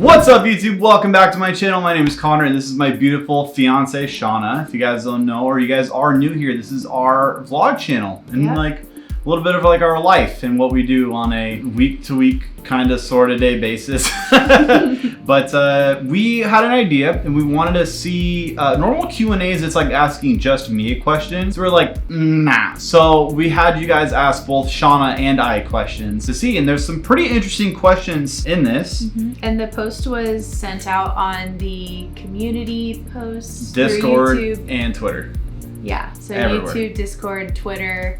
What's up, YouTube? Welcome back to my channel. My name is Connor and this is my beautiful fiance Shauna. If you guys don't know or you guys are new here, this is our vlog channel and like a little bit of like our life and what we do on a week to week kind of sort of day basis. But we had an idea and we wanted to see normal Q&As. It's like asking just me a question. So we're like, nah. So we had you guys ask both Shauna and I questions to see, and there's some pretty interesting questions in this. And the post was sent out on the community posts, Discord, YouTube, and Twitter. Yeah, so everywhere. YouTube, Discord, Twitter.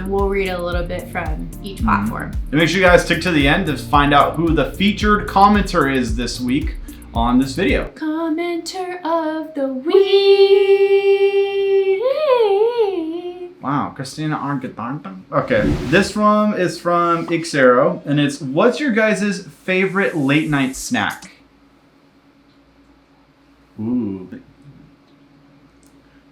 We'll read a little bit from each platform. And make sure you guys stick to the end to find out who the featured commenter is this week on this video. Commenter of the week. Wow, Christina Arngetanta. Okay, this one is from Ixero, and it's, what's your guys' favorite late night snack? Ooh.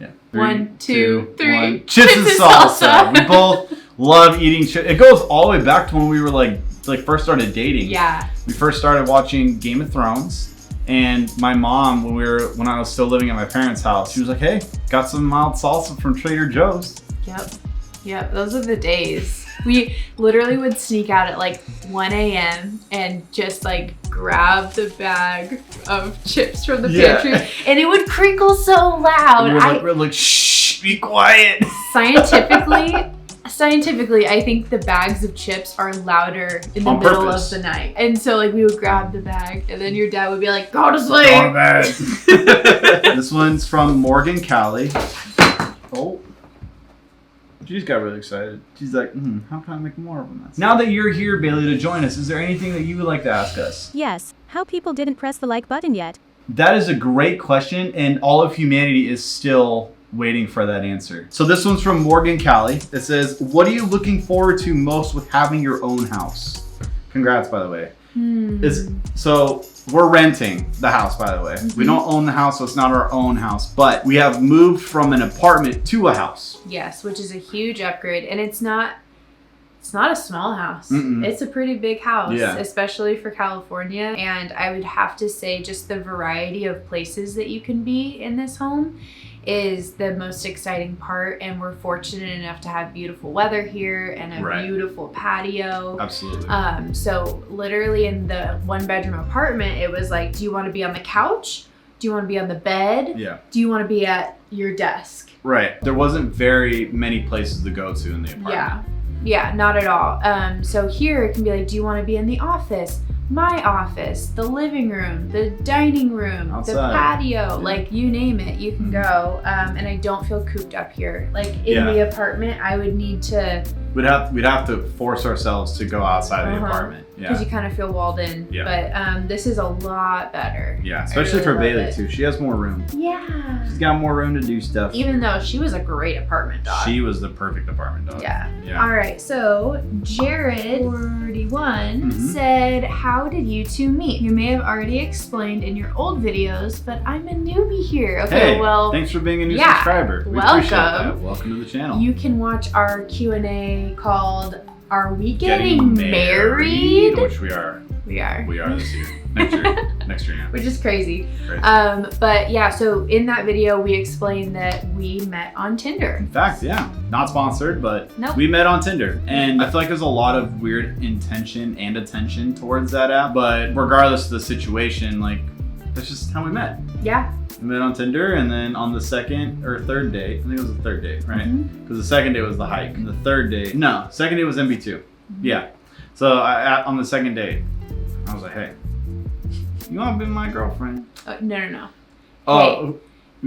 Yeah. One, two, three. Chips and salsa. We both love eating chips. It goes all the way back to when we were like first started dating. Yeah. We first started watching Game of Thrones, and my mom, when I was still living at my parents' house, she was like, "Hey, got some mild salsa from Trader Joe's." Yep, those are the days. We literally would sneak out at like 1 a.m. and just like grab the bag of chips from the pantry, and it would crinkle so loud. We're like, shh, be quiet. Scientifically, I think the bags of chips are louder in the middle of the night. And so like we would grab the bag and then your dad would be like, go to sleep. Go to bed. This one's from Morgan Callie. Oh. She just got really excited. She's like, how can I make more of them? Now that you're here, Bailey, to join us, is there anything that you would like to ask us? Yes. How people didn't press the like button yet? That is a great question, and all of humanity is still waiting for that answer. So this one's from Morgan Callie. It says, what are you looking forward to most with having your own house? Congrats, by the way. So we're renting the house, by the way. We don't own the house, so it's not our own house, but we have moved from an apartment to a house. Yes, which is a huge upgrade, and it's not a small house. It's a pretty big house, especially for California. And I would have to say just the variety of places that you can be in this home is the most exciting part, and we're fortunate enough to have beautiful weather here and a beautiful patio. Absolutely. So literally in the 1-bedroom apartment, it was like, do you want to be on the couch? Do you want to be on the bed? Yeah. Do you want to be at your desk? Right. There wasn't very many places to go to in the apartment. Yeah, not at all. So here it can be like, do you want to be in the office? My office, the living room, the dining room, outside, the patio, like you name it, you can go. And I don't feel cooped up here. Like in the apartment, I would need to... We'd have to force ourselves to go outside the apartment. Because you kind of feel walled in. Yeah. But this is a lot better. Yeah, especially for Bailey too. She has more room. Yeah. She's got more room to do stuff. Even though she was a great apartment dog. She was the perfect apartment dog. Yeah. All right, so Jared41 said, how did you two meet? You may have already explained in your old videos, but I'm a newbie here. Okay, hey, well, thanks for being a new subscriber. We appreciate that. Welcome to the channel. You can watch our Q&A called Are We Getting Married? Which we are. We are this year. Next year now. Which is crazy. But yeah, so in that video, we explained that we met on Tinder. In fact, yeah. Not sponsored, but we met on Tinder. And I feel like there's a lot of weird intention and attention towards that app. But regardless of the situation, like, that's just how we met. Yeah. We met on Tinder, and then on the second or third date, I think it was the third date, right? Because the second date was the hike. And the third date, second date was MB2. Yeah. So on the second date, I was like, hey, you want to be my girlfriend? No. Oh. Hey,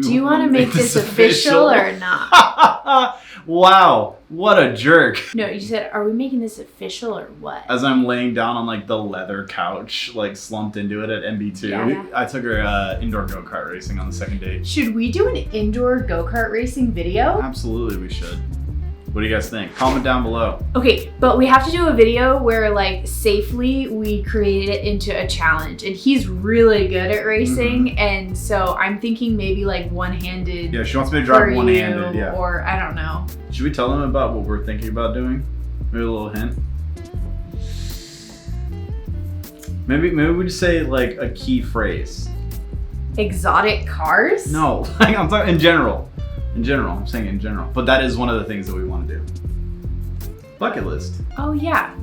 do you want to make this official or not? Wow, what a jerk. No, you said, are we making this official or what? As I'm laying down on like the leather couch, like slumped into it at MB2, I took her indoor go-kart racing on the second date. Should we do an indoor go-kart racing video? Absolutely, we should. What do you guys think? Comment down below. Okay, but we have to do a video where like safely we create it into a challenge, and he's really good at racing, and so I'm thinking maybe like one-handed. Yeah, she wants me to drive one-handed. Yeah. Or I don't know. Should we tell them about what we're thinking about doing? Maybe a little hint. Maybe we just say like a key phrase. Exotic cars? No, like I'm talking in general. In general, I'm saying in general. But that is one of the things that we want to do. Bucket list. Oh yeah.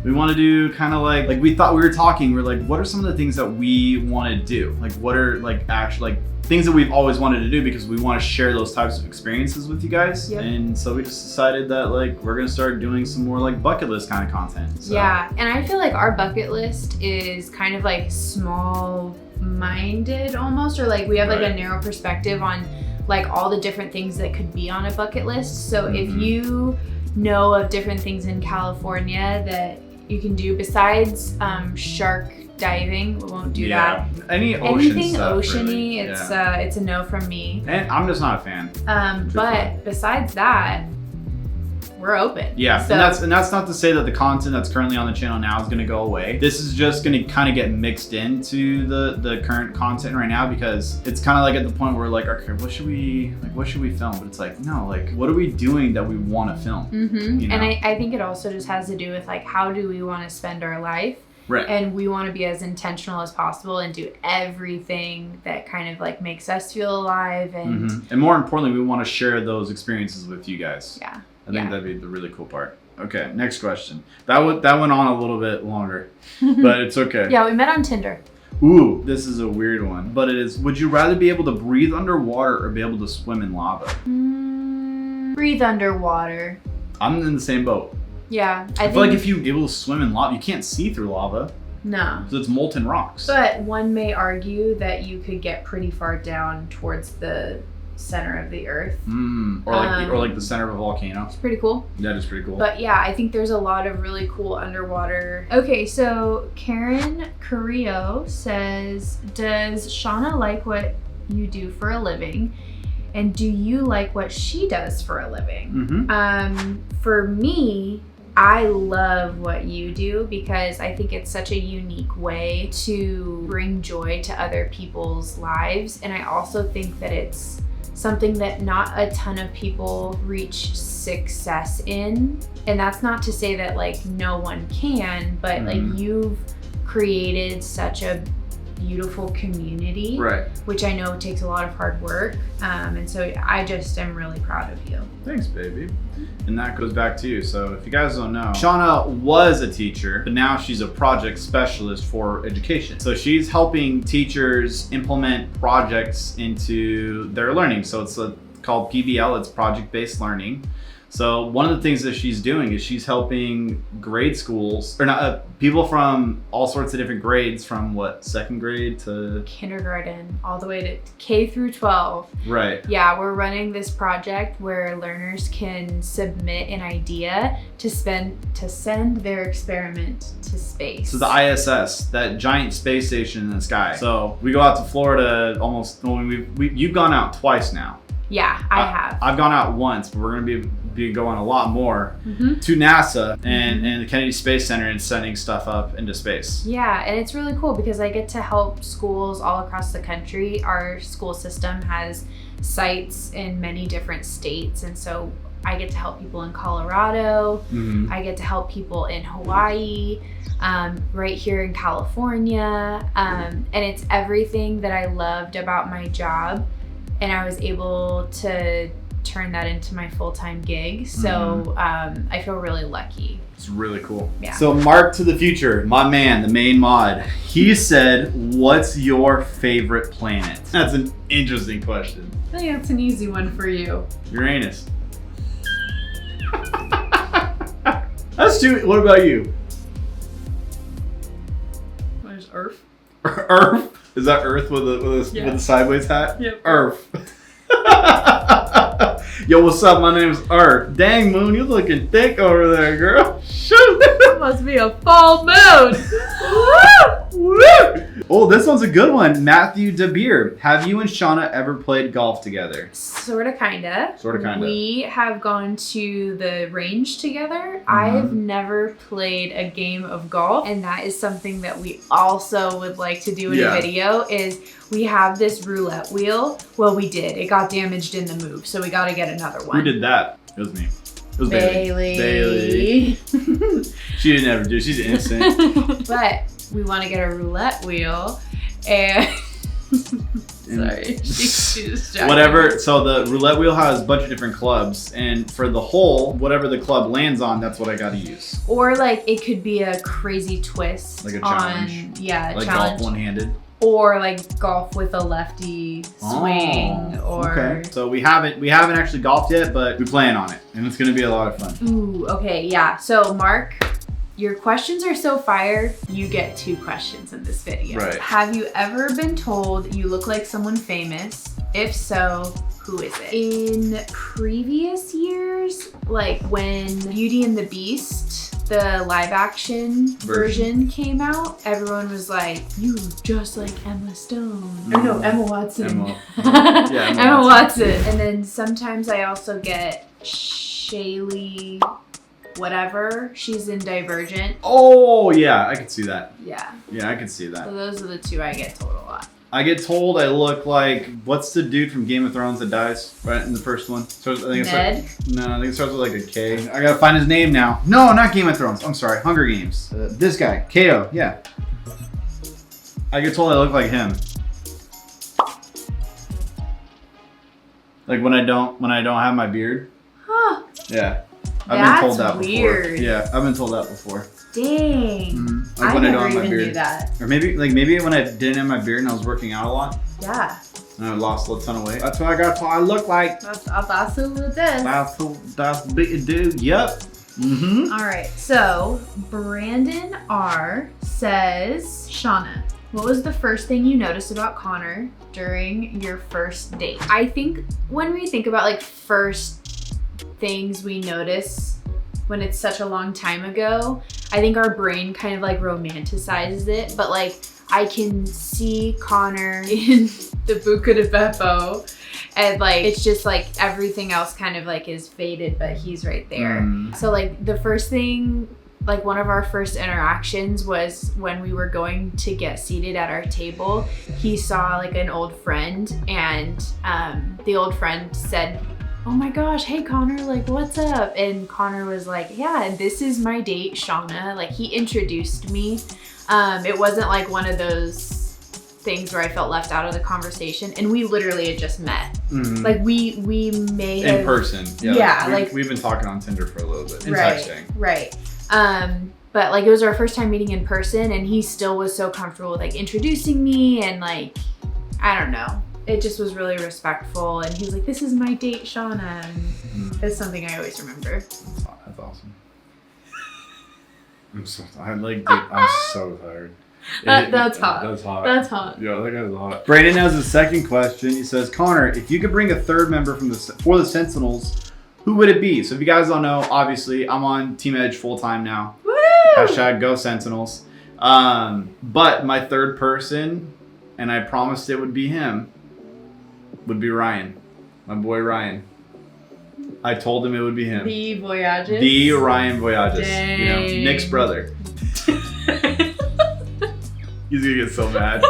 We want to do kind of like we thought we were talking. We're like, what are some of the things that we want to do? Like, what are like actually like things that we've always wanted to do because we want to share those types of experiences with you guys. Yep. And so we just decided that like we're gonna start doing some more like bucket list kind of content. So. Yeah, and I feel like our bucket list is kind of like small-minded almost, or like we have like a narrow perspective on like all the different things that could be on a bucket list. So if you know of different things in California that you can do besides shark diving, we won't do that. Anything oceany, really. it's a no from me. And I'm just not a fan. But besides that, we're open. Yeah, so, and that's not to say that the content that's currently on the channel now is going to go away. This is just going to kind of get mixed into the current content right now because it's kind of like at the point where like, okay, what should we film? But it's like, no, like what are we doing that we want to film? You know? And I think it also just has to do with like how do we want to spend our life. Right. And we want to be as intentional as possible and do everything that kind of like makes us feel alive and and more importantly, we want to share those experiences with you guys. Yeah. I think that'd be the really cool part. Okay, next question. That went on a little bit longer, but it's okay. Yeah, we met on Tinder. Ooh, this is a weird one, but it is. Would you rather be able to breathe underwater or be able to swim in lava? Breathe underwater. I'm in the same boat. Yeah, I feel like if you're able to swim in lava, you can't see through lava. No. So it's molten rocks. But one may argue that you could get pretty far down towards the center of the earth. Or like the center of a volcano. It's pretty cool. That is pretty cool. But yeah, I think there's a lot of really cool underwater. Okay, so Karen Carrillo says, does Shauna like what you do for a living? And do you like what she does for a living? For me, I love what you do because I think it's such a unique way to bring joy to other people's lives. And I also think that it's something that not a ton of people reach success in. And that's not to say that like no one can, but like you've created such a beautiful community, which I know takes a lot of hard work. And so I just am really proud of you. Thanks, baby. And that goes back to you. So if you guys don't know, Shauna was a teacher, but now she's a project specialist for education. So she's helping teachers implement projects into their learning. So it's called PBL, it's project-based learning. So one of the things that she's doing is she's helping grade schools, or not, people from all sorts of different grades, from what, second grade to? Kindergarten, all the way to K through 12. Right. Yeah, we're running this project where learners can submit an idea to send their experiment to space. So the ISS, that giant space station in the sky. So we go out to Florida almost, you've gone out twice now. Yeah, I have. I've gone out once, but we're gonna be going a lot more to NASA and the Kennedy Space Center and sending stuff up into space. Yeah, and it's really cool because I get to help schools all across the country. Our school system has sites in many different states, and so I get to help people in Colorado. I get to help people in Hawaii, right here in California, and it's everything that I loved about my job. And I was able to turn that into my full-time gig. So I feel really lucky. It's really cool. Yeah. So Mark to the future, my man, the main mod, he said, what's your favorite planet? That's an interesting question. I think that's an easy one for you. Uranus. That's too, what about you? There's Earth. Earth? Is that Earth with a sideways hat? Yep. Earth. Yo, what's up? My name's Earth. Dang, Moon, you're looking thick over there, girl. Shoot. That must be a full moon. Oh, this one's a good one. Matthew DeBeer. Have you and Shauna ever played golf together? Sorta, kinda. We have gone to the range together. I've never played a game of golf, and that is something that we also would like to do in a video. Is we have this roulette wheel. Well, we did. It got damaged in the move, so we got to get another one. Who did that? It was me. It was Bailey. She didn't ever do it. She's innocent. But we want to get a roulette wheel, and sorry, she's distracted. Whatever. So the roulette wheel has a bunch of different clubs, and for the hole, whatever the club lands on, that's what I got to use. Or like it could be a crazy twist, like a challenge. Like challenge. Golf one-handed. Or like golf with a lefty swing. Okay. So we haven't actually golfed yet, but we plan on it, and it's gonna be a lot of fun. Ooh. Okay. Yeah. So Mark, your questions are so fire. You get 2 questions in this video. Right. Have you ever been told you look like someone famous? If so, who is it? In previous years, like when Beauty and the Beast, the live action version came out, everyone was like, you look just like Emma Stone. Or no, Emma Watson. Emma Watson. And then sometimes I also get Shaylee whatever. She's in Divergent. Oh, yeah, I could see that. Yeah. Yeah, I could see that. So those are the 2 I get told a lot. I get told I look like, what's the dude from Game of Thrones that dies right in the first one? Ned? I think it starts with like a K. I gotta find his name now. No, not Game of Thrones. I'm sorry, Hunger Games. This guy, Kato. Yeah. I get told I look like him. Like when I don't have my beard. Huh. Yeah. I've been told that weird. before. Yeah, I've been told that before. Dang. Mm-hmm. Like I when never I don't have my even beard. knew that. Or maybe when I didn't have my beard and I was working out a lot. Yeah. And I lost a ton of weight. That's what I got told I look like. That's who it is. That's the big dude. Yep. Mm-hmm. All right. So Brandon R says, Shauna, what was the first thing you noticed about Connor during your first date? I think when we think about like first things we notice when it's such a long time ago, I think our brain kind of like romanticizes it, but like I can see Connor in the Buca de Beppo, and like it's just like everything else kind of like is faded, but he's right there. So like the first thing, like one of our first interactions was when we were going to get seated at our table. He saw like an old friend, and the old friend said, oh my gosh, hey Connor, like what's up? And Connor was like, yeah, this is my date, Shauna. Like he introduced me. It wasn't like one of those things where I felt left out of the conversation, and we literally had just met. Mm-hmm. Like we may have... In person. Yeah, we've been talking on Tinder for a little bit. And right, texting. Right. But like it was our first time meeting in person, and he still was so comfortable with like introducing me, and like, I don't know. It just was really respectful, and he was like, this is my date, Shauna, and it's something I always remember. That's awesome. I'm so tired. That's hot. That's hot. That's hot. Yeah, that guy's hot. Brandon has a second question. He says, Connor, if you could bring a third member for the Sentinels, who would it be? So if you guys don't know, obviously I'm on Team Edge full time now. Woo! Hashtag go Sentinels. But my third person, and I promised it would be him, would be Ryan. My boy Ryan. I told him it would be him. The Voyages. The Ryan Voyages. Dang. You know, Nick's brother. He's gonna get so mad.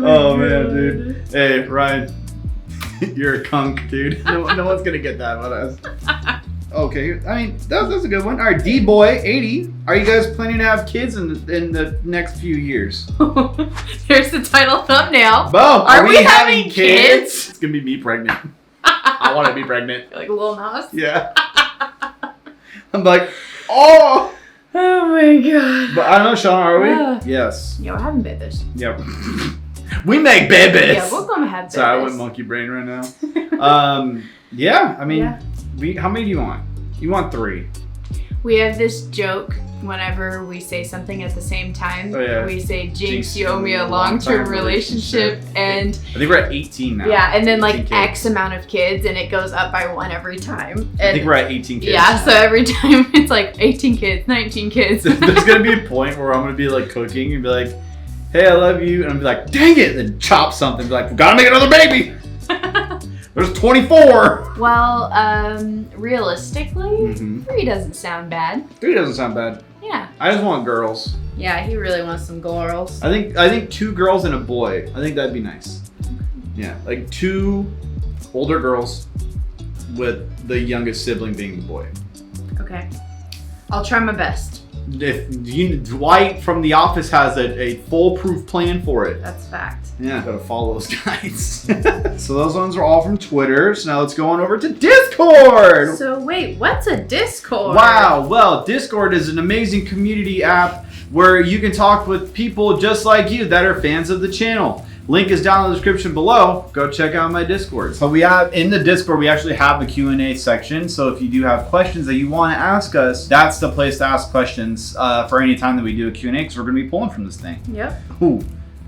Oh man, dude. Hey, Ryan. You're a kunk, dude. No one's gonna get that about us. Okay, I mean, that's a good one. All right, D-Boy 80. Are you guys planning to have kids in the next few years? Here's the title thumbnail. Bo, are we having kids? It's gonna be me pregnant. I want to be pregnant. Like a little mouse? Yeah. I'm like, oh. Oh my god. But I don't know, Sean, are we? Yes. Yeah, we're having babies. Yep. We make babies. Yeah, we're gonna have babies. Sorry, I went monkey brain right now. Yeah, I mean, yeah. How many do you want? You want 3. We have this joke whenever we say something at the same time. Oh, yeah. We say, Jinx, you owe me a long-term relationship. And I think we're at 18 now. yeah, and then like 18 X amount of kids, and it goes up by 1 every time. And I think we're at 18 kids. yeah, so every time it's like 18 kids, 19 kids. There's going to be a point where I'm going to be like cooking and be like, hey, I love you. And I'm be like, dang it. And then chop something. Be like, we got to make another baby. There's 24. Well, realistically, 3 doesn't sound bad. 3 doesn't sound bad. Yeah. I just want girls. Yeah, he really wants some girls. I think 2 girls and a boy. I think that'd be nice. Yeah, like 2 older girls with the youngest sibling being the boy. Okay. I'll try my best. Dwight from The Office has a foolproof plan for it. That's fact. Yeah, gotta follow those guys. So those ones are all from Twitter. So now let's go on over to Discord. So wait, what's a Discord? Wow, well, Discord is an amazing community app where you can talk with people just like you that are fans of the channel. Link is down in the description below. Go check out my Discord. So we have, in the Discord, we actually have the Q&A section. So if you do have questions that you want to ask us, that's the place to ask questions for any time that we do a Q&A, because we're going to be pulling from this thing. Yep. Ooh,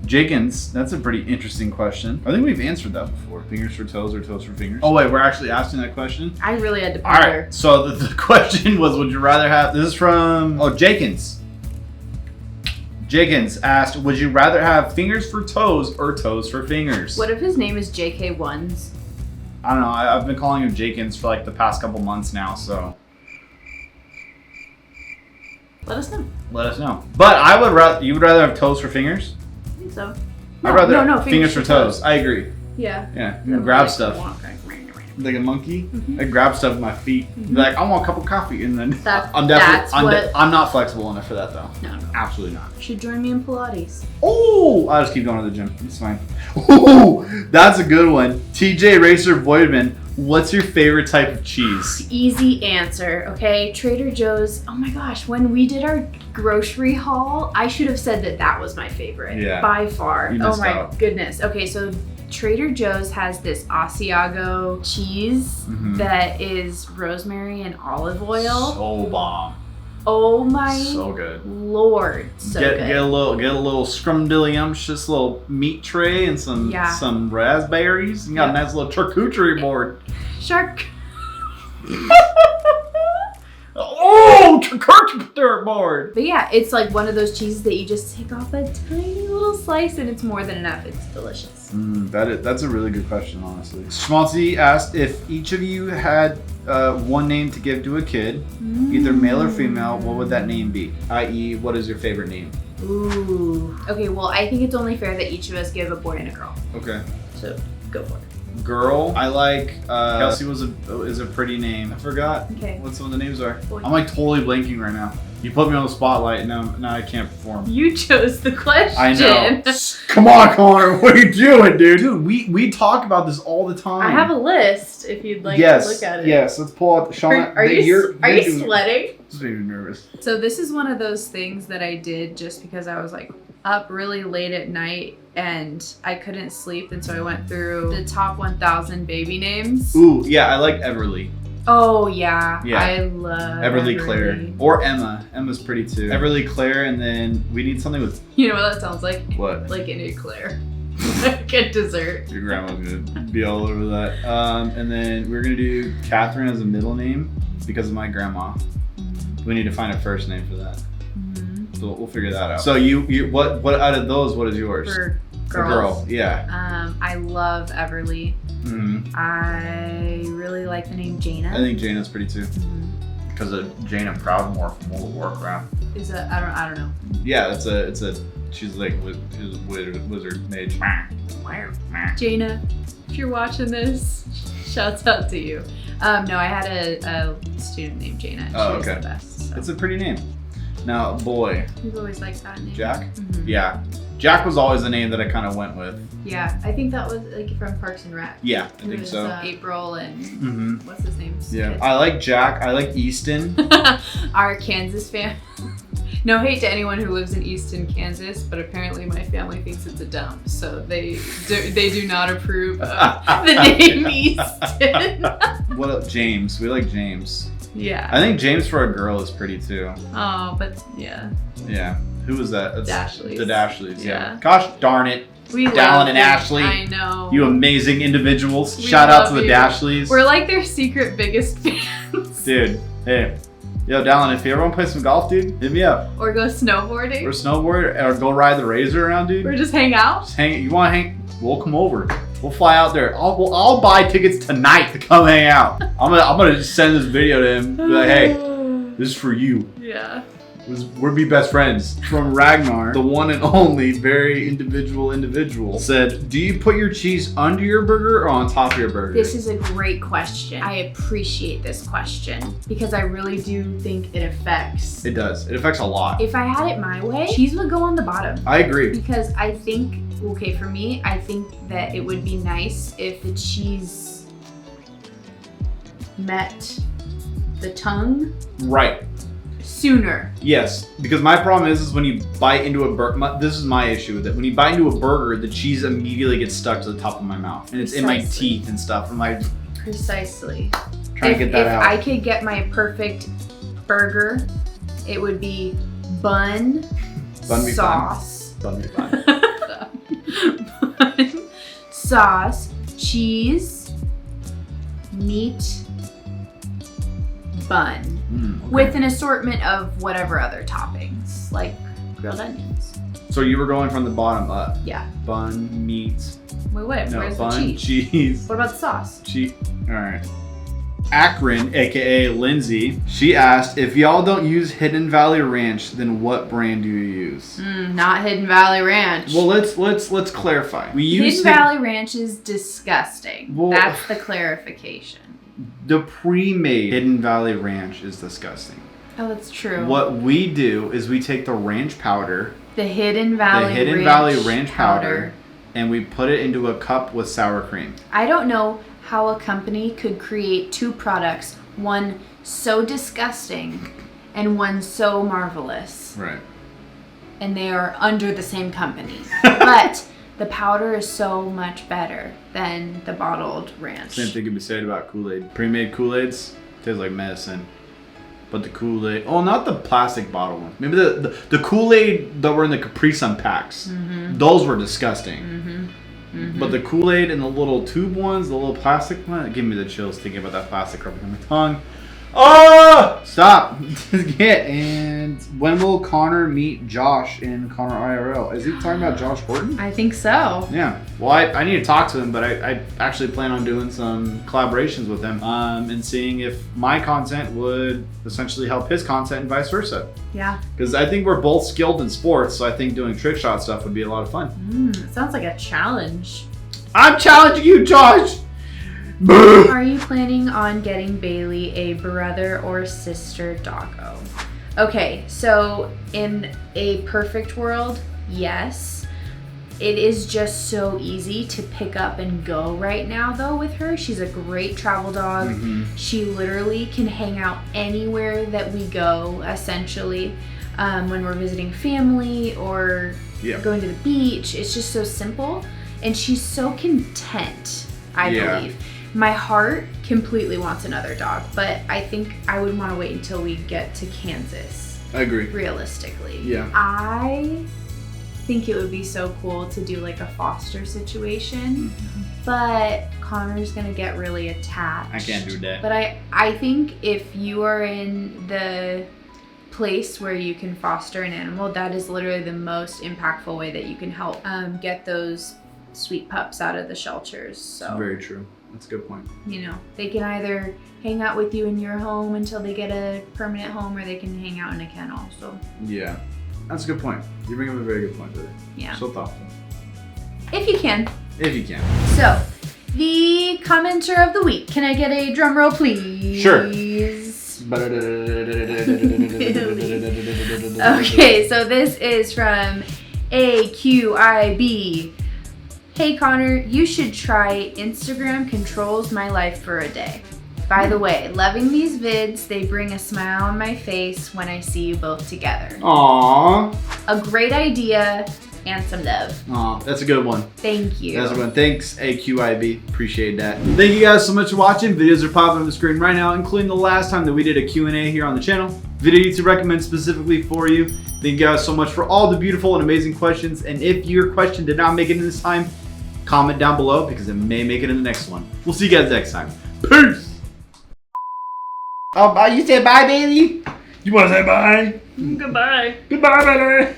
Jenkins, that's a pretty interesting question. I think we've answered that before. Fingers for toes or toes for fingers? Oh wait, we're actually asking that question? I really had to All right, so the question was, would you rather have, this is from, Jenkins. Jenkins asked, would you rather have fingers for toes or toes for fingers? What if his name is JK1s? I don't know. I've been calling him Jenkins for like the past couple months now, so. Let us know. Let us know. But I would rather, you would rather have toes for fingers? I think so. I'd rather fingers for toes. I agree. Yeah. Yeah, you can grab stuff. Like a monkey. Mm-hmm. I grab stuff with my feet. Be like, I want a cup of coffee, and then I'm not flexible enough for that though. No. Absolutely not. You should join me in Pilates. Oh, I'll just keep going to the gym. It's fine. Oh, that's a good one. TJ Racer Voidman, what's your favorite type of cheese? Easy answer, okay? Trader Joe's. Oh my gosh, when we did our grocery haul, I should have said that was my favorite. Yeah. By far. You Oh missed my out. goodness. Okay, so Trader Joe's has this Asiago cheese that is rosemary and olive oil. So bomb. Oh my So good. Lord. So Get good. a little scrumdiddlyumptious little meat tray and some raspberries. You got a nice little charcuterie board. Shark. Oh, charcuterie board. But yeah, it's like one of those cheeses that you just take off a tiny little slice and it's more than enough. It's delicious. That's a really good question, honestly. Schmaltzy asked if each of you had one name to give to a kid, either male or female, what would that name be? I.e., what is your favorite name? Ooh. Okay, well, I think it's only fair that each of us give a boy and a girl. Okay. So, go for it. Girl, I like Kelsey is a pretty name. I forgot what some of the names are. Boy. I'm like totally blanking right now. You put me on the spotlight, and now I can't perform. You chose the question. I know. Come on, Connor. What are you doing, dude? Dude, we talk about this all the time. I have a list if you'd like to look at it. Yes, let's pull out Shauna. Are you sweating? Just made me nervous. So this is one of those things that I did just because I was like up really late at night and I couldn't sleep, and so I went through the top 1,000 baby names. Ooh, yeah, I like Everly. Oh yeah, Yeah. I love Everly Claire. Or Emma. Emma's pretty too. Everly Claire, and then we need something with... You know what that sounds like? What? Like an eclair. Like a dessert. Your grandma's gonna be all over that. And then we're gonna do Catherine as a middle name because of my grandma. We need to find a first name for that. So we'll figure that out. So you what out of those, what is yours? For girls. For girl, yeah. I love Everly. I really like the name Jaina. I think Jaina's pretty too. Because of Jaina Proudmoore from World of Warcraft. Is a I don't know. Yeah, it's a she's like wizard mage. Jaina, if you're watching this, shouts out to you. No, I had a student named Jaina. Oh, she was okay. the best. So. It's a pretty name. Now, boy. You've always liked that name. Jack? Yeah. Jack was always the name that I kind of went with. Yeah, I think that was like from Parks and Rec. Yeah, I think so. April and what's his name? Yeah, I like Jack. I like Easton. Our Kansas fan. No hate to anyone who lives in Easton, Kansas, but apparently my family thinks it's a dump, so they do not approve of the name Easton. What up, James? We like James. Yeah. I think James for a girl is pretty too. Oh, but yeah. Yeah. Who was that? Dashleys. The Dashleys, yeah. Gosh darn it. We Dallin and Ashley. I know. You amazing individuals. Shout out to the Dashleys. We're like their secret biggest fans. Dude, hey. Yo, Dallin, if you ever want to play some golf, dude, hit me up. Or go snowboarding. Or snowboard, or go ride the Razor around, dude. Or just hang out. Just hang. You want to hang? We'll come over. We'll fly out there. I'll buy tickets tonight to come hang out. I'm gonna just send this video to him. Be like, hey, this is for you. Yeah. we'd be best friends. From Ragnar, the one and only, very individual, Said, do you put your cheese under your burger or on top of your burger? This is a great question. I appreciate this question because I really do think it affects. It does. It affects a lot. If I had it my way, cheese would go on the bottom. I agree. Because I think, okay, for me, I think that it would be nice if the cheese met the tongue Right. sooner. Yes, because my problem is when you bite into a burger, this is my issue with it. When you bite into a burger, the cheese immediately gets stuck to the top of my mouth. And it's in my teeth and stuff. I'm like, precisely. trying to get that out. If I could get my perfect burger, it would be bun Bun sauce. Bun me fine. Bun, sauce, cheese, meat, bun. Okay. With an assortment of whatever other toppings, like grilled onions. So you were going from the bottom up. Yeah. Bun, meat. Wait, what? No, Where's bun, the cheese? cheese. What about the sauce? Cheese. All right. Akron, aka Lindsay, she asked, if y'all don't use Hidden Valley Ranch, then what brand do you use? Not Hidden Valley Ranch. Well, let's clarify. We use Hidden Valley Ranch is disgusting. Well, that's the clarification. The pre-made Hidden Valley Ranch is disgusting. Oh, that's true. What we do is we take the ranch powder, The Hidden Valley Ranch powder, and we put it into a cup with sour cream. I don't know how a company could create two products, one so disgusting and one so marvelous. Right. And they are under the same company. But the powder is so much better than the bottled ranch. Same thing can be said about Kool-Aid. Pre-made Kool-Aids taste like medicine. But the Kool-Aid, not the plastic bottle ones. Maybe the Kool-Aid that were in the Capri Sun packs. Mm-hmm. Those were disgusting. Mm-hmm. Mm-hmm. But the Kool-Aid and the little tube ones, the little plastic one, it gave me the chills thinking about that plastic rubbing on my tongue. Oh! Stop. And when will Connor meet Josh in Connor IRL? Is he talking about Josh Horton? I think so. Yeah. Well, I need to talk to him, but I actually plan on doing some collaborations with him and seeing if my content would essentially help his content and vice versa. Yeah. Because I think we're both skilled in sports, so I think doing trick shot stuff would be a lot of fun. It sounds like a challenge. I'm challenging you, Josh! Are you planning on getting Bailey a brother or sister doggo? Okay, so in a perfect world, yes. It is just so easy to pick up and go right now, though, with her. She's a great travel dog. Mm-hmm. She literally can hang out anywhere that we go, essentially. When we're visiting family or going to the beach. It's just so simple. And she's so content, I believe. My heart completely wants another dog, but I think I would want to wait until we get to Kansas. I agree. Realistically. Yeah. I think it would be so cool to do like a foster situation, but Connor's gonna get really attached. I can't do that. But I think if you are in the place where you can foster an animal, that is literally the most impactful way that you can help get those sweet pups out of the shelters. So very true. That's a good point. You know, they can either hang out with you in your home until they get a permanent home, or they can hang out in a kennel. So yeah, that's a good point. You bring up a very good point today. Yeah. So thoughtful. If you can. If you can. So, the commenter of the week. Can I get a drum roll, please? Sure. Okay, so this is from AQIB. Hey Connor, you should try Instagram controls my life for a day. By the way, loving these vids. They bring a smile on my face when I see you both together. Aww. A great idea and some love. Aw, that's a good one. Thank you. That's a good one. Thanks, AQIB. Appreciate that. Thank you guys so much for watching. Videos are popping on the screen right now, including the last time that we did a Q&A here on the channel. Video to recommend specifically for you. Thank you guys so much for all the beautiful and amazing questions. And if your question did not make it in this time, comment down below because it may make it in the next one. We'll see you guys next time. Peace! Oh, you said bye, Bailey? You want to say bye? Goodbye. Goodbye, Bailey.